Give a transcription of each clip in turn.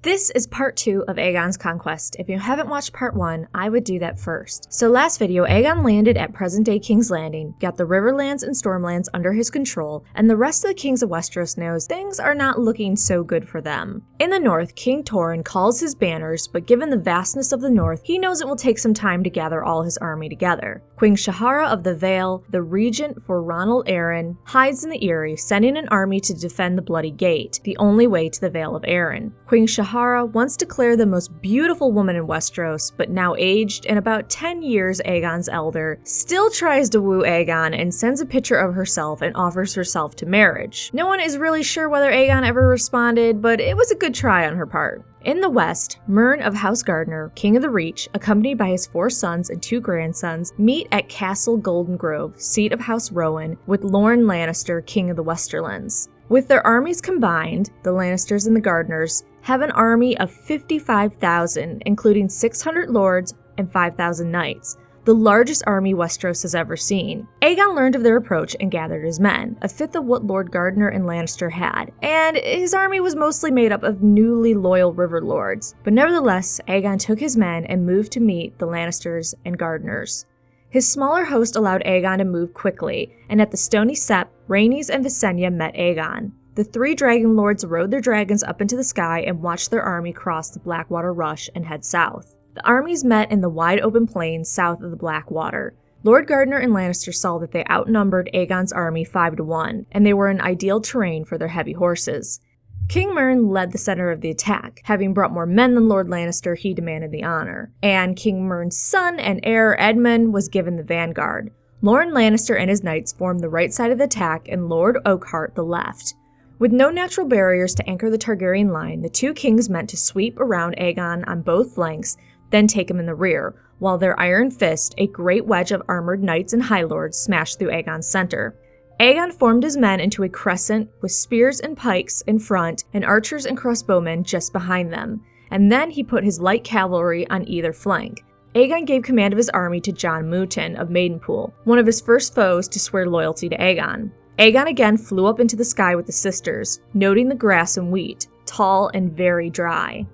This is part 2 of Aegon's Conquest. If you haven't watched part 1, I would do that first. So last video, Aegon landed at present-day King's Landing, got the Riverlands and Stormlands under his control, and the rest of the kings of Westeros knows things are not looking so good for them. In the north, King Torrhen calls his banners, but given the vastness of the north, he knows it will take some time to gather all his army together. Queen Shahara of the Vale, the regent for Ronald Arryn, hides in the Eyrie, sending an army to defend the Bloody Gate, the only way to the Vale of Arryn. Queen Shahara, once declared the most beautiful woman in Westeros, but now aged and about 10 years Aegon's elder, still tries to woo Aegon and sends a picture of herself and offers herself to marriage. No one is really sure whether Aegon ever responded, but it was a good try on her part. In the west, Mern of House Gardner, King of the Reach, accompanied by his 4 sons and 2 grandsons, meet at Castle Golden Grove, seat of House Rowan, with Lorne Lannister, King of the Westerlands. With their armies combined, the Lannisters and the Gardners have an army of 55,000, including 600 lords and 5,000 knights, the largest army Westeros has ever seen. Aegon learned of their approach and gathered his men, a fifth of what Lord Gardner and Lannister had, and his army was mostly made up of newly loyal river lords. But nevertheless, Aegon took his men and moved to meet the Lannisters and Gardners. His smaller host allowed Aegon to move quickly, and at the Stony Sept, Rhaenys and Visenya met Aegon. The 3 dragon lords rode their dragons up into the sky and watched their army cross the Blackwater Rush and head south. The armies met in the wide open plains south of the Blackwater. Lord Gardner and Lannister saw that they outnumbered Aegon's army 5-1, and they were in ideal terrain for their heavy horses. King Mern led the center of the attack. Having brought more men than Lord Lannister, he demanded the honor. And King Mern's son and heir Edmund was given the vanguard. Lorne Lannister and his knights formed the right side of the attack and Lord Oakheart the left. With no natural barriers to anchor the Targaryen line, the 2 kings meant to sweep around Aegon on both flanks, then take him in the rear, while their iron fist, a great wedge of armored knights and high lords, smashed through Aegon's center. Aegon formed his men into a crescent with spears and pikes in front and archers and crossbowmen just behind them, and then he put his light cavalry on either flank. Aegon gave command of his army to Jon Mooton of Maidenpool, one of his first foes to swear loyalty to Aegon. Aegon again flew up into the sky with the sisters, noting the grass and wheat, tall and very dry.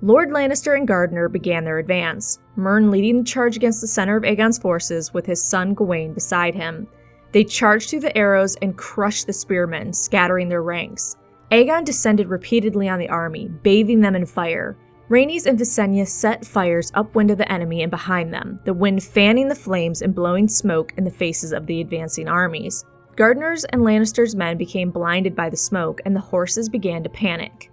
Lord Lannister and Gardner began their advance, Mern leading the charge against the center of Aegon's forces with his son Gawain beside him. They charged through the arrows and crushed the spearmen, scattering their ranks. Aegon descended repeatedly on the army, bathing them in fire. Rhaenys and Visenya set fires upwind of the enemy and behind them, the wind fanning the flames and blowing smoke in the faces of the advancing armies. Gardner's and Lannister's men became blinded by the smoke, and the horses began to panic.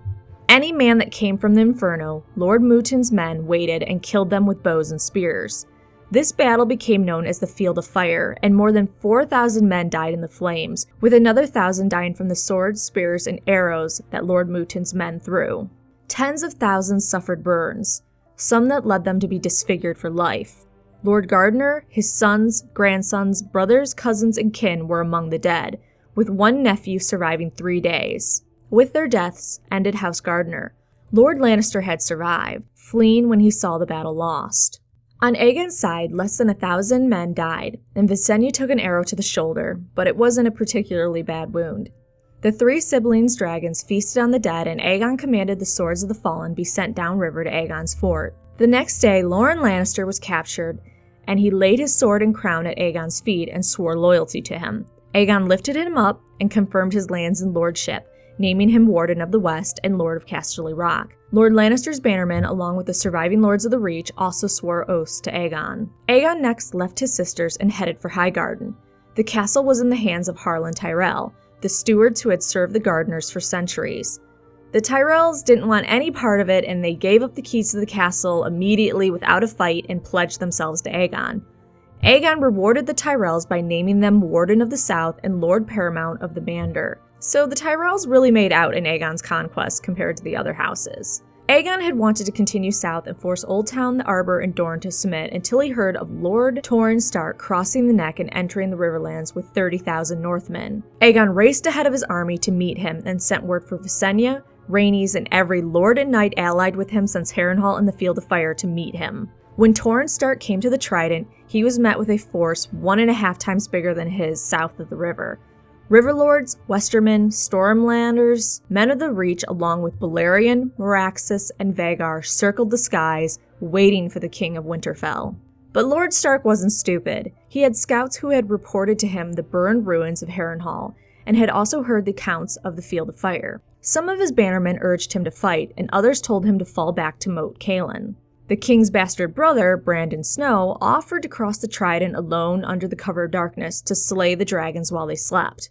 Any man that came from the inferno, Lord Mooton's men waited and killed them with bows and spears. This battle became known as the Field of Fire, and more than 4,000 men died in the flames, with another 1,000 dying from the swords, spears, and arrows that Lord Mooton's men threw. Tens of thousands suffered burns, some that led them to be disfigured for life. Lord Gardner, his sons, grandsons, brothers, cousins, and kin were among the dead, with one nephew surviving 3 days. With their deaths ended House Gardner. Lord Lannister had survived, fleeing when he saw the battle lost. On Aegon's side, less than 1,000 men died, and Visenya took an arrow to the shoulder, but it wasn't a particularly bad wound. The 3 siblings' dragons feasted on the dead, and Aegon commanded the swords of the fallen be sent downriver to Aegon's fort. The next day, Lorne Lannister was captured, and he laid his sword and crown at Aegon's feet and swore loyalty to him. Aegon lifted him up and confirmed his lands and lordship, naming him Warden of the West and Lord of Casterly Rock. Lord Lannister's bannermen, along with the surviving lords of the Reach, also swore oaths to Aegon. Aegon next left his sisters and headed for Highgarden. The castle was in the hands of Harlan Tyrell, the stewards who had served the Gardners for centuries. The Tyrells didn't want any part of it, and they gave up the keys to the castle immediately without a fight and pledged themselves to Aegon. Aegon rewarded the Tyrells by naming them Warden of the South and Lord Paramount of the Mander. So the Tyrells really made out in Aegon's conquest compared to the other houses. Aegon had wanted to continue south and force Oldtown, the Arbor, and Dorne to submit until he heard of Lord Torrhen Stark crossing the Neck and entering the Riverlands with 30,000 Northmen. Aegon raced ahead of his army to meet him and sent word for Visenya, Rhaenys, and every lord and knight allied with him since Harrenhal and the Field of Fire to meet him. When Torrhen Stark came to the Trident, he was met with a force 1.5 times bigger than his south of the river. Riverlords, Westermen, Stormlanders, Men of the Reach along with Balerion, Meraxus, and Vhagar circled the skies, waiting for the King of Winterfell. But Lord Stark wasn't stupid. He had scouts who had reported to him the burned ruins of Harrenhal, and had also heard the accounts of the Field of Fire. Some of his bannermen urged him to fight, and others told him to fall back to Moat Cailin. The king's bastard brother, Brandon Snow, offered to cross the Trident alone under the cover of darkness to slay the dragons while they slept.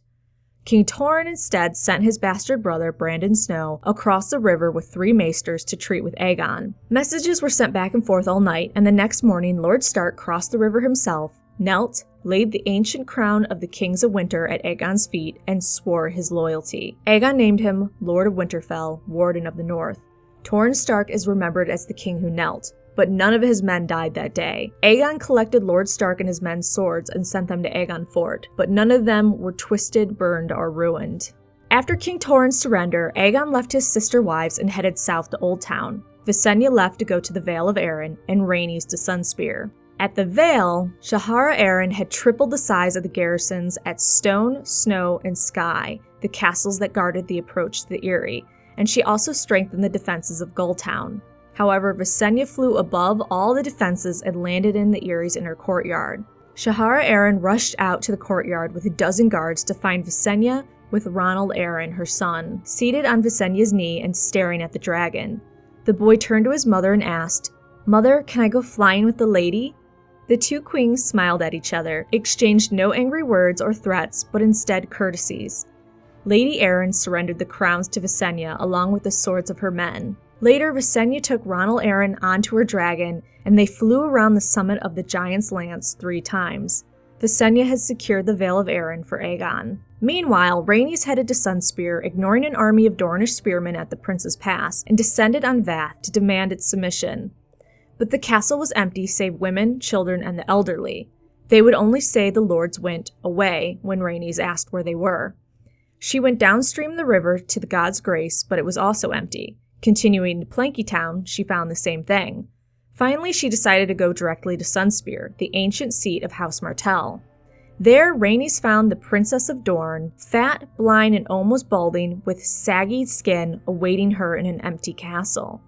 King Torrhen instead sent his bastard brother, Brandon Snow, across the river with 3 maesters to treat with Aegon. Messages were sent back and forth all night, and the next morning Lord Stark crossed the river himself, knelt, laid the ancient crown of the Kings of Winter at Aegon's feet, and swore his loyalty. Aegon named him Lord of Winterfell, Warden of the North. Torrhen Stark is remembered as the king who knelt, but none of his men died that day. Aegon collected Lord Stark and his men's swords and sent them to Aegon Fort, but none of them were twisted, burned, or ruined. After King Torrhen's surrender, Aegon left his sister wives and headed south to Old Town. Visenya left to go to the Vale of Arryn, and Rhaenys to Sunspear. At the Vale, Shahara Arryn had tripled the size of the garrisons at Stone, Snow, and Sky, the castles that guarded the approach to the Eyrie, and she also strengthened the defenses of Gulltown. However, Visenya flew above all the defenses and landed in the Erie's inner courtyard. Shahara Arryn rushed out to the courtyard with 12 guards to find Visenya with Ronald Arryn, her son, seated on Visenya's knee and staring at the dragon. The boy turned to his mother and asked, "Mother, can I go flying with the lady?" The 2 queens smiled at each other, exchanged no angry words or threats, but instead courtesies. Lady Arryn surrendered the crowns to Visenya along with the swords of her men. Later, Visenya took Ronald Arryn onto her dragon, and they flew around the summit of the Giant's Lance 3 times. Visenya had secured the Vale of Arryn for Aegon. Meanwhile, Rhaenys headed to Sunspear, ignoring an army of Dornish spearmen at the Prince's Pass, and descended on Vath to demand its submission. But the castle was empty save women, children, and the elderly. They would only say the lords went away when Rhaenys asked where they were. She went downstream the river to the God's Grace, but it was also empty. Continuing to Planky Town, she found the same thing. Finally, she decided to go directly to Sunspear, the ancient seat of House Martell. There, Rhaenys found the Princess of Dorne, fat, blind, and almost balding, with saggy skin, awaiting her in an empty castle.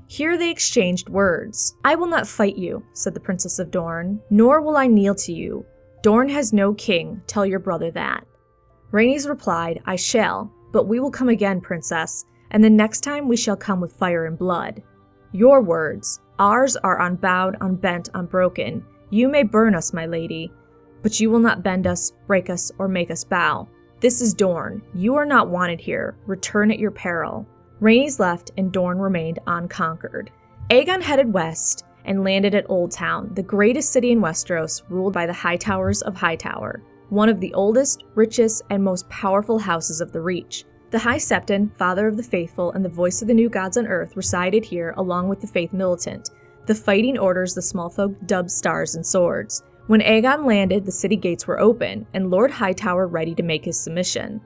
Here they exchanged words. "I will not fight you," said the Princess of Dorne, "nor will I kneel to you. Dorne has no king, tell your brother that." Rhaenys replied, "I shall, but we will come again, Princess, and the next time we shall come with fire and blood. Your words, ours are unbowed, unbent, unbroken. You may burn us, my lady, but you will not bend us, break us, or make us bow. This is Dorne. You are not wanted here. Return at your peril." Rhaenys left, and Dorne remained unconquered. Aegon headed west and landed at Old Town, the greatest city in Westeros, ruled by the Hightowers of Hightower, one of the oldest, richest, and most powerful houses of the Reach. The High Septon, father of the faithful and the voice of the new gods on earth, resided here along with the Faith Militant, the fighting orders the small folk dubbed Stars and Swords. When Aegon landed, the city gates were open, and Lord Hightower ready to make his submission.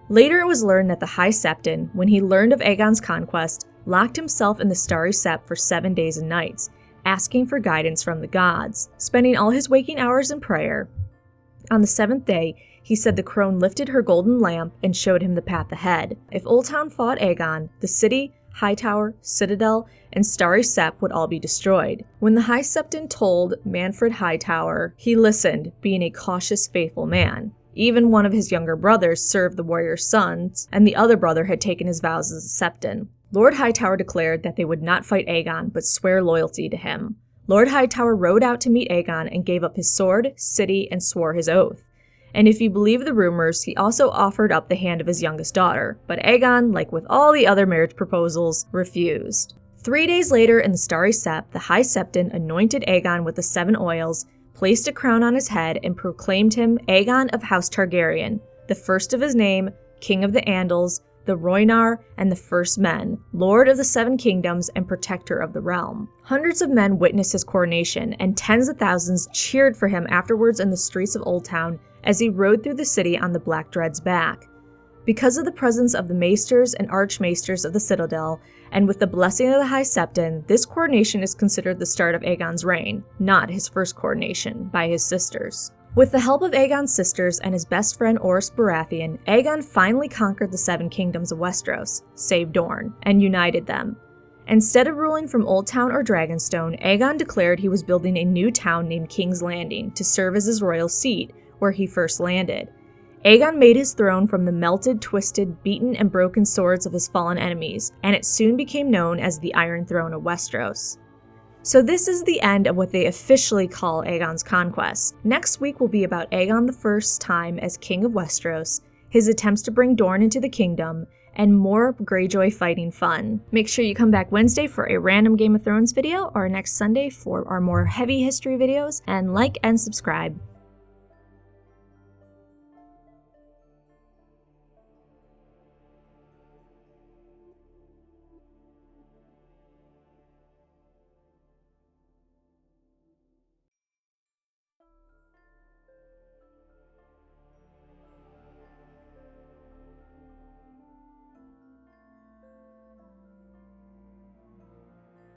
Later it was learned that the High Septon, when he learned of Aegon's conquest, locked himself in the Starry Sept for 7 days and nights, asking for guidance from the gods, spending all his waking hours in prayer. On the 7th day, he said the crone lifted her golden lamp and showed him the path ahead. If Old Town fought Aegon, the city, Hightower, Citadel, and Starry Sept would all be destroyed. When the High Septon told Manfred Hightower, he listened, being a cautious, faithful man. Even one of his younger brothers served the warrior's sons, and the other brother had taken his vows as a Septon. Lord Hightower declared that they would not fight Aegon, but swear loyalty to him. Lord Hightower rode out to meet Aegon and gave up his sword, city, and swore his oath. And if you believe the rumors, he also offered up the hand of his youngest daughter, but Aegon, like with all the other marriage proposals, refused. 3 days later in the Starry Sept, the High Septon anointed Aegon with the 7 oils, placed a crown on his head, and proclaimed him Aegon of House Targaryen, the first of his name, King of the Andals, the Rhoynar, and the First Men, Lord of the 7 Kingdoms and Protector of the Realm. Hundreds of men witnessed his coronation, and tens of thousands cheered for him afterwards in the streets of Old Town as he rode through the city on the Black Dread's back. Because of the presence of the maesters and archmaesters of the Citadel, and with the blessing of the High Septon, this coronation is considered the start of Aegon's reign, not his first coronation, by his sisters. With the help of Aegon's sisters and his best friend Orys Baratheon, Aegon finally conquered the 7 kingdoms of Westeros, save Dorne, and united them. Instead of ruling from Old Town or Dragonstone, Aegon declared he was building a new town named King's Landing to serve as his royal seat, where he first landed. Aegon made his throne from the melted, twisted, beaten, and broken swords of his fallen enemies, and it soon became known as the Iron Throne of Westeros. So this is the end of what they officially call Aegon's conquest. Next week will be about Aegon the First's time as King of Westeros, his attempts to bring Dorne into the kingdom, and more Greyjoy fighting fun. Make sure you come back Wednesday for a random Game of Thrones video, or next Sunday for our more heavy history videos, and like and subscribe.